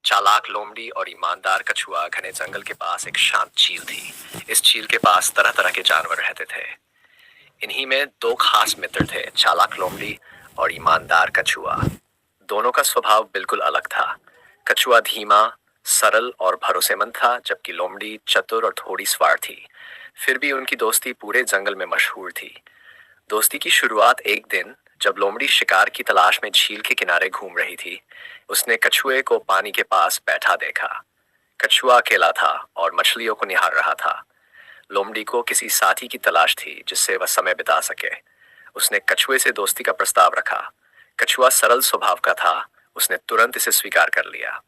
चालाक लोमड़ी और ईमानदार कछुआ घने जंगल के पास एक शांत झील थी। इस झील के पास तरह तरह के जानवर रहते थे। इन्हीं में दो खास मित्र थे, चालाक लोमड़ी और ईमानदार कछुआ। दोनों का स्वभाव बिल्कुल अलग था। कछुआ धीमा, सरल और भरोसेमंद था, जबकि लोमड़ी चतुर और थोड़ी स्वार्थी। फिर भी उनकी दोस्ती पूरे जंगल में मशहूर थी। दोस्ती की शुरुआत एक दिन जब लोमड़ी शिकार की तलाश में झील के किनारे घूम रही थी। उसने कछुए को पानी के पास बैठा देखा। कछुआ अकेला था और मछलियों को निहार रहा था। लोमड़ी को किसी साथी की तलाश थी जिससे वह समय बिता सके। उसने कछुए से दोस्ती का प्रस्ताव रखा। कछुआ सरल स्वभाव का था। उसने तुरंत इसे स्वीकार कर लिया।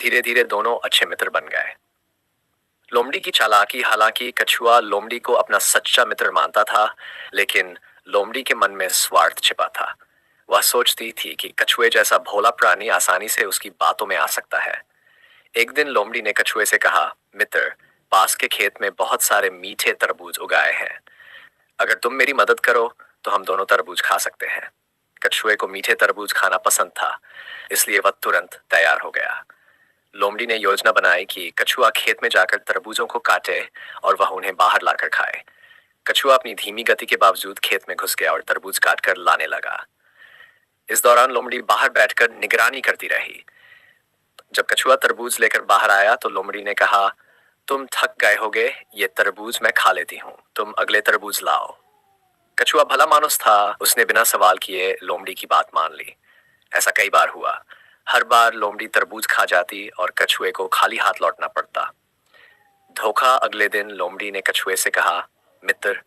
धीरे धीरे दोनों अच्छे मित्र बन गए। लोमड़ी की चालाकी, हालांकि कछुआ लोमड़ी को अपना सच्चा मित्र मानता था, लेकिन लोमड़ी के मन में स्वार्थ छिपा था। वह सोचती थी कि कछुए जैसा भोला प्राणी आसानी से उसकी बातों में आ सकता है। एक दिन लोमड़ी ने कछुए से कहा, मित्र, पास के खेत में बहुत सारे मीठे तरबूज उगाए हैं। अगर तुम मेरी मदद करो तो हम दोनों तरबूज खा सकते हैं। कछुए को मीठे तरबूज खाना पसंद था, इसलिए वह तुरंत तैयार हो गया। लोमड़ी ने योजना बनाई कि कछुआ खेत में जाकर तरबूजों को काटे और वह उन्हें बाहर लाकर खाए। कछुआ अपनी धीमी गति के बावजूद खेत में घुस गया और तरबूज काटकर लाने लगा। इस दौरान लोमड़ी बाहर बैठकर निगरानी करती रही। जब कछुआ तरबूज लेकर बाहर आया तो लोमड़ी ने कहा, तुम थक गए होगे, ये तरबूज मैं खा लेती हूँ, तुम अगले तरबूज लाओ। कछुआ भला मानुस था। उसने बिना सवाल किए लोमड़ी की बात मान ली। ऐसा कई बार हुआ। हर बार लोमड़ी तरबूज खा जाती और कछुए को खाली हाथ लौटना पड़ता। धोखा। अगले दिन लोमड़ी ने कछुए से कहा, मित्र,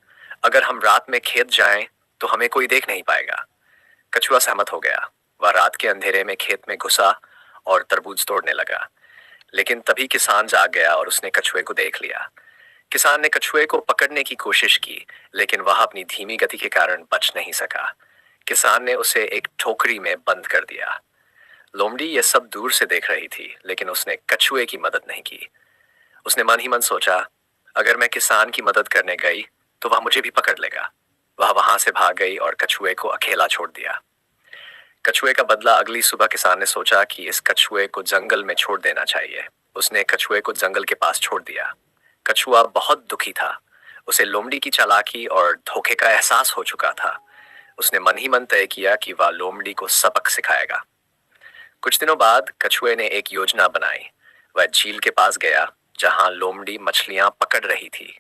अगर हम रात में खेत जाएं तो हमें कोई देख नहीं पाएगा। कछुआ सहमत हो गया। वह रात के अंधेरे में खेत में घुसा और तरबूज तोड़ने लगा। लेकिन तभी किसान जाग गया और उसने कछुए को देख लिया। किसान ने कछुए को पकड़ने की कोशिश की, लेकिन वह अपनी धीमी गति के कारण बच नहीं सका। किसान ने उसे एक टोकरी में बंद कर दिया। लोमड़ी यह सब दूर से देख रही थी, लेकिन उसने कछुए की मदद नहीं की। उसने मन ही मन सोचा, अगर मैं किसान की मदद करने गई तो वह मुझे भी पकड़ लेगा। वह वहां से भाग गई और कछुए को अकेला छोड़ दिया। कछुए का बदला। अगली सुबह किसान ने सोचा कि इस कछुए को जंगल में छोड़ देना चाहिए। उसने कछुए को जंगल के पास छोड़ दिया। कछुआ बहुत दुखी था। उसे लोमड़ी की चालाकी और धोखे का एहसास हो चुका था। उसने मन ही मन तय किया कि वह लोमड़ी को सबक सिखाएगा। कुछ दिनों बाद कछुए ने एक योजना बनाई। वह झील के पास गया जहां लोमड़ी मछलियां पकड़ रही थी।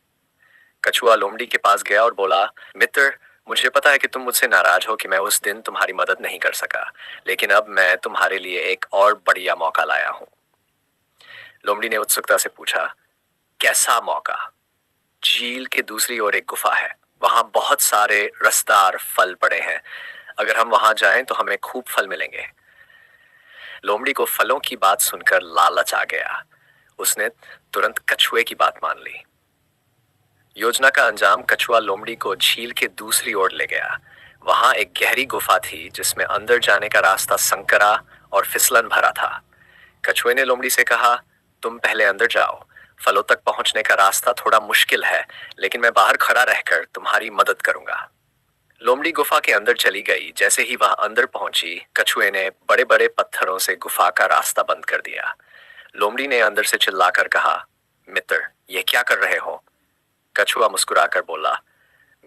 कछुआ लोमड़ी के पास गया और बोला, मित्र, मुझे पता है कि तुम मुझसे नाराज हो कि मैं उस दिन तुम्हारी मदद नहीं कर सका, लेकिन अब मैं तुम्हारे लिए एक और बढ़िया मौका लाया हूं। लोमड़ी ने उत्सुकता से पूछा, कैसा मौका? झील के दूसरी ओर एक गुफा है। वहां बहुत सारे रसदार फल पड़े हैं। अगर हम वहां जाएं तो हमें खूब फल मिलेंगे। लोमड़ी को फलों की बात सुनकर लालच आ गया। उसने तुरंत कछुए की बात मान ली। योजना का अंजाम। कछुआ लोमड़ी को झील के दूसरी ओर ले गया। वहां एक गहरी गुफा थी जिसमें अंदर जाने का रास्ता संकरा और फिसलन भरा था। कछुए ने लोमड़ी से कहा, तुम पहले अंदर जाओ। फलों तक पहुंचने का रास्ता थोड़ा मुश्किल है, लेकिन मैं बाहर खड़ा रहकर तुम्हारी मदद करूंगा। लोमड़ी गुफा के अंदर चली गई। जैसे ही वह अंदर पहुंची, कछुए ने बड़े बड़े पत्थरों से गुफा का रास्ता बंद कर दिया। लोमड़ी ने अंदर से चिल्लाकर कहा, मित्र, यह क्या कर रहे हो? कछुआ मुस्कुराकर बोला,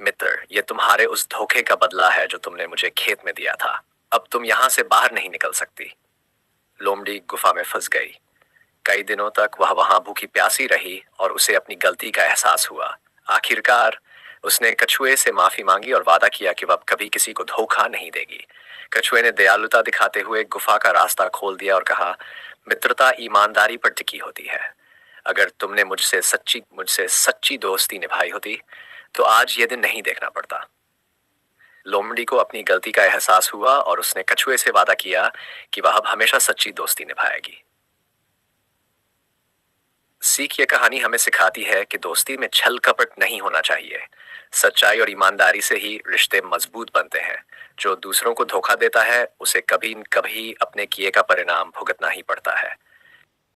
मित्र, यह तुम्हारे उस धोखे का बदला है जो तुमने मुझे खेत में दिया था। अब तुम यहां से बाहर नहीं निकल सकती। लोमड़ी गुफा में फंस गई। कई दिनों तक वह वहां भूखी प्यासी रही और उसे अपनी गलती का एहसास हुआ। आखिरकार उसने कछुए से माफी मांगी और वादा किया कि वह अब कभी किसी को धोखा नहीं देगी। कछुए ने दयालुता दिखाते हुए गुफा का रास्ता खोल दिया और कहा, मित्रता ईमानदारी पर टिकी होती है। अगर तुमने मुझसे सच्ची दोस्ती निभाई होती तो आज ये दिन नहीं देखना पड़ता। लोमड़ी को अपनी गलती का एहसास हुआ और उसने कछुए से वादा किया कि वह अब हमेशा सच्ची दोस्ती निभाएगी। सीख ये कहानी हमें सिखाती है कि दोस्ती में छल कपट नहीं होना चाहिए। सच्चाई और ईमानदारी से ही रिश्ते मजबूत बनते हैं। जो दूसरों को धोखा देता है उसे कभी न कभी अपने किए का परिणाम भुगतना ही पड़ता है।